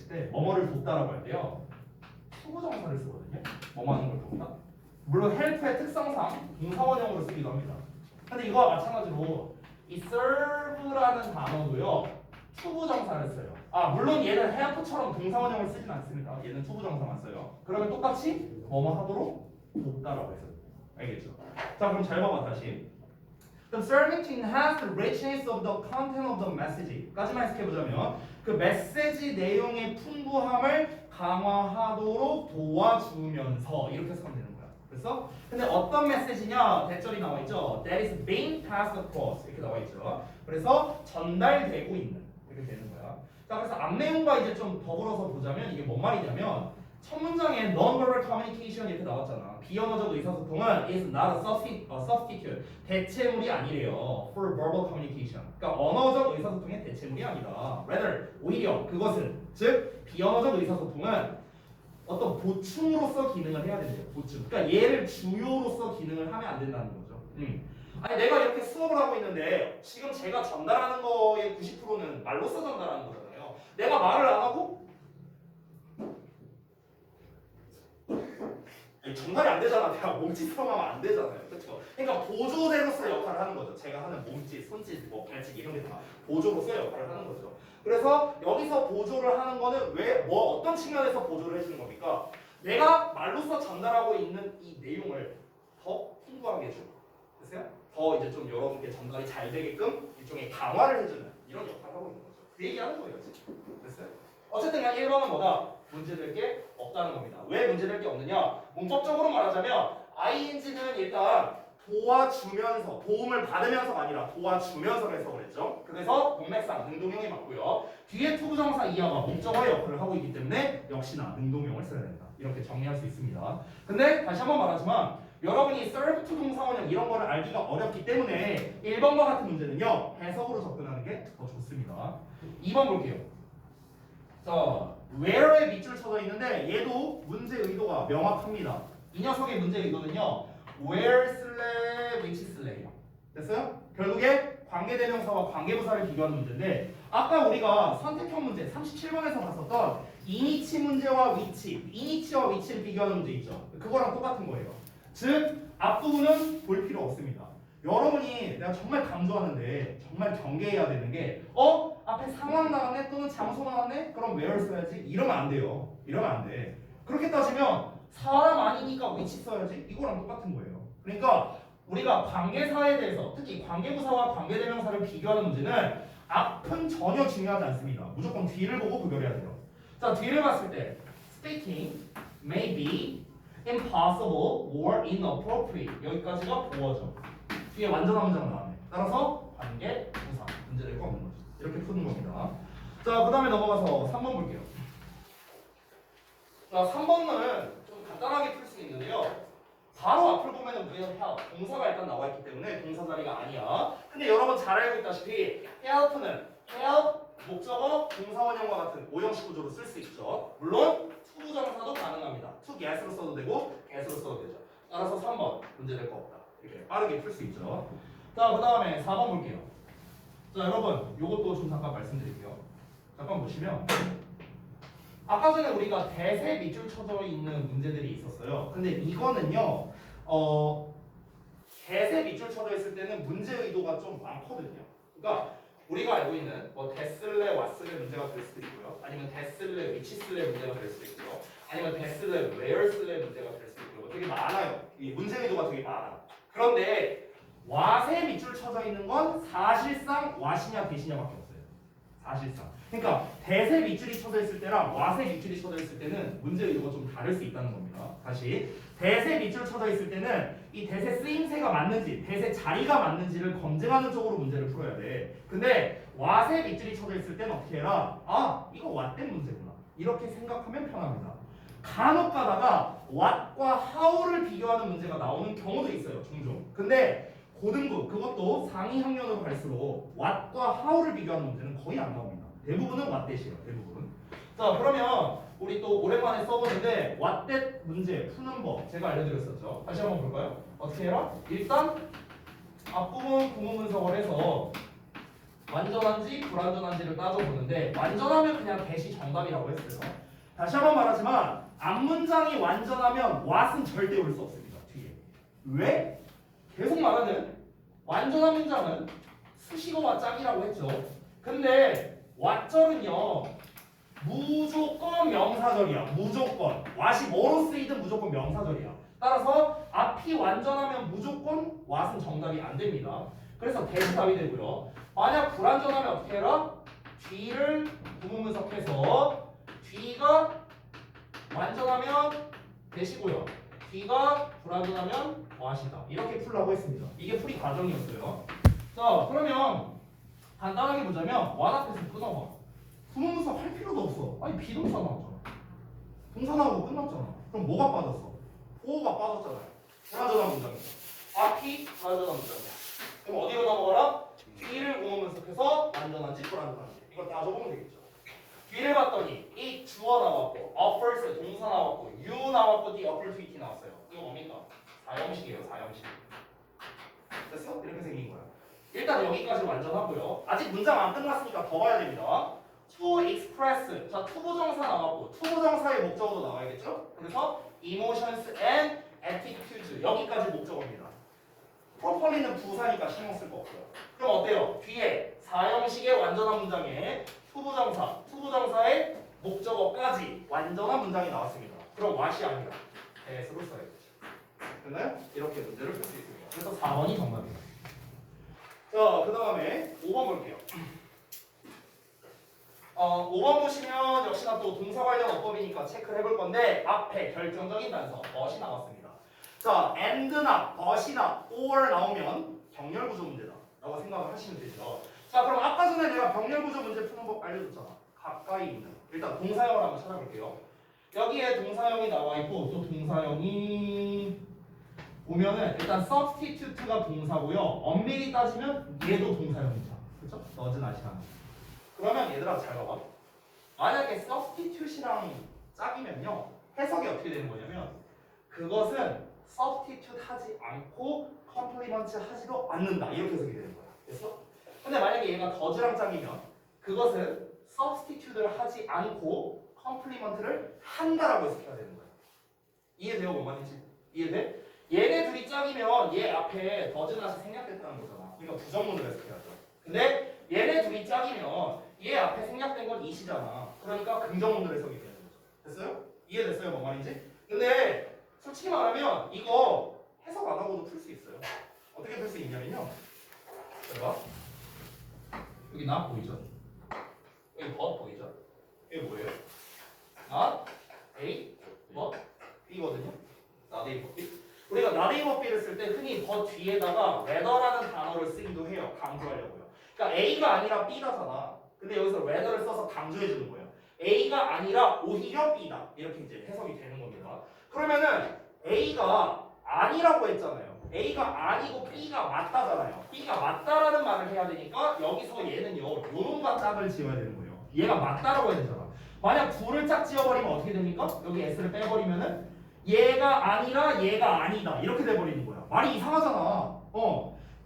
때 뭐뭐를 돕다라고 할 때요. 투부정사를 쓰거든요. 뭐뭐 하는 걸 돕다. 물론 help의 특성상 동사원형으로 쓰기도 합니다. 근데 이거와 마찬가지로 이 serve라는 단어도요. 투부정사를 써요. 아 물론 얘는 help처럼 동사원형을 쓰진 않습니다. 얘는 투부정사만 써요. 그러면 똑같이 뭐뭐 하도록 돕다라고 해서 알겠죠? 자 그럼 잘 봐봐 다시. 그럼 serving to enhance the richness of the content of the message 까지만 해석해보자면 그 메시지 내용의 풍부함을 강화하도록 도와주면서 이렇게 해석하면 되는 거야. 그래서 근데 어떤 메시지냐 대절이 나와 있죠. That is being passed across 이렇게 나와 있죠. 그래서 전달되고 있는 이렇게 되는 거야. 자 그래서 앞 내용과 이제 좀 더불어서 보자면 이게 뭔 말이냐면 첫 문장에 non-verbal communication 이렇게 나왔잖아. 비언어적 의사소통은 is not a substitute 대체물이 아니래요. for verbal communication. 그러니까 언어적 의사소통의 대체물이 아니다. rather 오히려 그것은 즉 비언어적 의사소통은 어떤 보충으로서 기능을 해야 된대요. 보충. 그러니까 얘를 주요로서 기능을 하면 안 된다는 거죠. 아니 내가 이렇게 수업을 하고 있는데 지금 제가 전달하는 거의 90%는 말로써 전달하는 거잖아요. 내가 말을 안 하고 전달이 안 되잖아. 내가 몸짓으로만 하면 안 되잖아요. 그렇죠? 그러니까 보조대로서 역할을 하는 거죠. 제가 하는 몸짓, 손짓, 뭐 발짓 이런 게 다 보조로서 역할을 하는 거죠. 그래서 여기서 보조를 하는 거는 왜, 뭐 어떤 측면에서 보조를 해주는 겁니까? 내가 말로써 전달하고 있는 이 내용을 더 풍부하게 해주고, 됐어요? 더 이제 좀 여러분께 전달이 잘 되게끔 일종의 강화를 해주는 이런 역할을 하고 있는 거죠. 그 얘기하는 거예요, 지금. 됐어요? 어쨌든 그냥 1번은 뭐다? 문제될 게 없다는 겁니다. 왜 문제될 게 없느냐? 문법적으로 말하자면 ing는 일단 도와주면서, 도움을 받으면서가 아니라 도와주면서 해석을 했죠. 그래서 문맥상 능동형이 맞고요. 뒤에 투부정사 이하가 목적어의 역할을 하고 있기 때문에 역시나 능동형을 써야 된다. 이렇게 정리할 수 있습니다. 근데 다시 한번 말하지만 여러분이 serve to 동사원형 이런 거를 알기가 어렵기 때문에 1번과 같은 문제는요. 해석으로 접근하는 게 더 좋습니다. 2번 볼게요. 자, where에 밑줄 쳐져 있는데 얘도 문제 의도가 명확합니다. 이 녀석의 문제 의도는요. where slash which slash 됐어요? 결국에 관계대명사와 관계부사를 비교하는 문제인데 아까 우리가 선택형 문제 37번에서 봤었던 이니치 문제와 위치, 이니치와 위치를 비교하는 문제 있죠. 그거랑 똑같은 거예요. 즉 앞부분은 볼 필요 없습니다. 여러분이 내가 정말 강조하는데 정말 경계해야 되는 게 앞에 상황 나왔네 또는 장소 나왔네 그럼 where 써야지 이러면 안 돼요. 이러면 안 돼. 그렇게 따지면 사람 아니니까 위치 써야지 이거랑 똑같은 거예요. 그러니까 우리가 관계사에 대해서 특히 관계부사와 관계대명사를 비교하는 문제는 앞은 전혀 중요하지 않습니다. 무조건 뒤를 보고 구별해야 돼요. 자 뒤를 봤을 때 speaking may be impossible or inappropriate 여기까지가 보어죠. 뒤에 완전한 문장 나왔네. 따라서 관계, 부사 문제될 거 없는 거죠. 이렇게 푸는 겁니다. 자, 그 다음에 넘어가서 3번 볼게요. 자, 3번은 좀 간단하게 풀 수 있는데요. 바로 앞을 보면은 will help 동사가 일단 나와 있기 때문에 동사 자리가 아니야. 근데 여러분 잘 알고 있다시피 help는 help 목적어 동사원형과 같은 오형식 구조로 쓸 수 있죠. 물론 투부정사도 가능합니다. to get으로 써도 되고 get으로 써도 되죠. 따라서 3번 문제될 거 없다. 이렇게 빠르게 풀 수 있죠. 자, 그 다음에 4번 볼게요. 자, 여러분, 요것도 좀 잠깐 말씀드릴게요. 잠깐 보시면 아까 전에 우리가 대세 밑줄 쳐져 있는 문제들이 있었어요. 근데 이거는요, 대세 밑줄 쳐져 있을 때는 문제 의도가 좀 많거든요. 그러니까 우리가 알고 있는 뭐 데슬레 왓슬레 문제가 될 수도 있고요. 아니면 데슬레 위치슬레 문제가 될 수도 있고요. 아니면 데슬레 웨어슬레 문제가 될 수도 있고요. 되게 많아요. 이 문제 의도가 되게 많아. 그런데 왓에 밑줄 쳐져 있는 건 사실상 왓이냐 대시냐밖에 없어요. 사실상. 그러니까 대세 밑줄이 쳐져 있을 때랑 왓에 밑줄이 쳐져 있을 때는 문제 의도가 좀 다를 수 있다는 겁니다. 다시 대세 밑줄 쳐져 있을 때는 이 대세 쓰임새가 맞는지 대세 자리가 맞는지를 검증하는 쪽으로 문제를 풀어야 돼. 근데 왓에 밑줄이 쳐져 있을 때는 어떻게 해라? 아 이거 왓된 문제구나. 이렇게 생각하면 편합니다. 간혹 가다가 what과 how를 비교하는 문제가 나오는 경우도 있어요. 종종. 근데 고등부 그것도 상위 학년으로 갈수록 what과 how를 비교하는 문제는 거의 안 나옵니다. 대부분은 what that이에요. 대부분. 자 그러면 우리 또 오랜만에 써보는데 what that 문제 푸는 법 제가 알려드렸었죠. 다시 한번 볼까요? 어떻게 해라? 일단 앞부분 구문 분석을 해서 완전한지 불완전한지를 따져보는데 완전하면 그냥 대시 정답이라고 했어요. 다시 한번 말하지만 앞문장이 완전하면 what은 절대 올 수 없습니다. 뒤에. 왜? 계속 말하는 완전한 문장은 수식어와 짝이라고 했죠. 근데 what절은요 무조건 명사절이야. 무조건. what이 뭐로 쓰이든 무조건 명사절이야. 따라서 앞이 완전하면 무조건 what은 정답이 안 됩니다. 그래서 대답이 되고요. 만약 불완전하면 어떻게 해라? 뒤를 구문분석해서 뒤가 완전하면 대시고요. 뒤가 불완전하면 what이다. 이렇게 풀라고 했습니다. 이게 풀이 과정이었어요. 자, 그러면 간단하게 보자면 what 앞에서 끊어봐. 구문분석 할 필요도 없어. 아니 비동사 나왔잖아. 동사 나오고 끝났잖아. 그럼 뭐가 빠졌어? 보호가 빠졌잖아요. 불완전한 문장이야. 앞이 불완전한 문장이야. 그럼 어디로 넘어가라? 뒤를 구문 분석해서 완전한지 불완전한지 이걸 따져보면 되겠죠. 뒤를 봤더니 이 주어 나왔고 offers 동사 나왔고 you 나왔고 the opportunity 나왔어요. 이거 뭡니까? 사형식이에요. 사형식. 됐어? 이렇게 생긴 거야. 일단 여기까지 완전하고요. 아직 문장 안 끝났으니까 더 봐야 됩니다. to express. 자, 투부정사 나왔고 투부정사의 목적어도 나와야겠죠? 그래서 emotions and attitudes 여기까지 목적어입니다. properly는 부사니까 신경 쓸 거 없어요. 그럼 어때요? 뒤에 사형식의 완전한 문장에 투부정사의 목적어까지 완전한 문장이 나왔습니다. 그럼 what이 아니라 as로 써야겠죠. 됐나요? 이렇게 문제를 풀 수 있습니다. 그래서 4번이 정답입니다. 자, 그 다음에 5번 볼게요. 5번 보시면 역시나 또 동사 관련 어법이니까 체크를 해볼 건데 앞에 결정적인 단서 but이 나왔습니다. 자, and나 but이나 or 나오면 병렬구조 문제다 라고 생각을 하시면 되죠. 자, 그럼 아까 전에 내가 병렬구조 문제 푸는 법 알려줬잖아. 가까이 있는. 일단 동사형을 한번 찾아볼게요. 여기에 동사형이 나와있고 또 동사형이 보면은 일단 substitute가 동사고요. 엄밀히 따지면 얘도 동사형이죠. 그렇죠? 너는 아시나? 그러면 얘들아 잘 봐봐. 만약에 substitute이랑 짝이면요 해석이 어떻게 되는 거냐면 그것은 substitute 하지 않고 complement 하지도 않는다 이렇게 해석이 되는 거야. 됐어? 근데 만약에 얘가 더즈랑 짝이면 그것은 substitute를 하지 않고 complement를 한다라고 해석해야 되는 거야. 이해돼요? 뭔 말인지? 이해돼? 얘네 둘이 짝이면 얘 앞에 더즈낫이 생략됐다는 거잖아. 그러니까 부정문을 해석해야죠. 근데 얘네 둘이 짝이면 얘 앞에 생략된 건 이시잖아. 그러니까 긍정문을 해석이 돼야 되는 거죠. 됐어요? 이해됐어요? 뭔 말인지? 근데 솔직히 말하면 이거 해석 안 하고도 풀 수 있어요. 어떻게 풀 수 있냐면요. 제가 여기 나 보이죠? 여기 but 보이죠? 이게 뭐예요? not a but b거든요. not a but b. 우리가 not a but b를 쓸 때 흔히 but 뒤에다가 whether라는 단어를 쓰기도 해요. 강조하려고요. 그러니까 a가 아니라 b다잖아. 근데 여기서 whether를 써서 강조해 주는 거예요. a가 아니라 오히려 b다. 이렇게 이제 해석이 되는 겁니다. 그러면은 a가 아니라고 했잖아요. a가 아니고 b가 맞다잖아요. b가 맞다라는 말을 해야 되니까 여기서 얘는요 요놈과 짝을 지어야 되는 거예요. 얘가 맞다라고 해야 되잖아. 만약 둘을 짝 지어버리면 어떻게 됩니까? 여기 s를 빼버리면은 얘가 아니라 얘가 아니다 이렇게 돼버리는 거야. 말이 이상하잖아.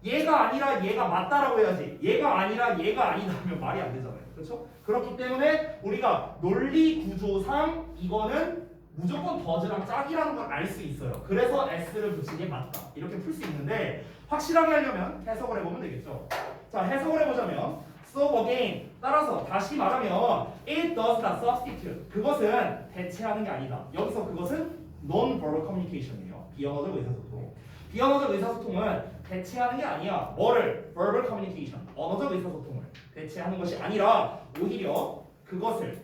얘가 아니라 얘가 맞다라고 해야지. 얘가 아니라 얘가 아니다 하면 말이 안 되잖아요. 그렇죠? 그렇기 때문에 우리가 논리 구조상 이거는 무조건 더즈랑 짝이라는 걸 알 수 있어요. 그래서 s를 붙인 게 맞다. 이렇게 풀 수 있는데 확실하게 하려면 해석을 해보면 되겠죠. 자, 해석을 해보자면 so again 따라서 다시 말하면 it does not substitute 그것은 대체하는 게 아니다. 여기서 그것은 non-verbal communication이에요. 비언어적 의사소통. 비언어적 의사소통은 대체하는 게 아니야. 뭐를? verbal communication. 언어적 의사소통을 대체하는 것이 아니라 오히려 그것을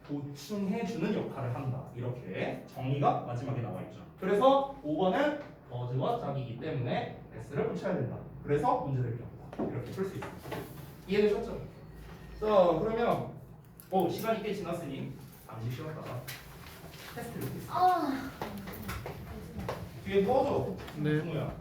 보충해주는 역할을 한다. 이렇게 정리가 마지막에 나와 있죠. 그래서 5번은 does와 짝이기 때문에 s를 붙여야 된다. 그래서 문제될 경우다. 이렇게 풀 수 있습니다. 이해되셨죠? 자, 그러면 시간이 꽤 지났으니 잠시 쉬었다가 테스트를 해보겠습니다. 뒤에 꺼줘. 네. 뭐야?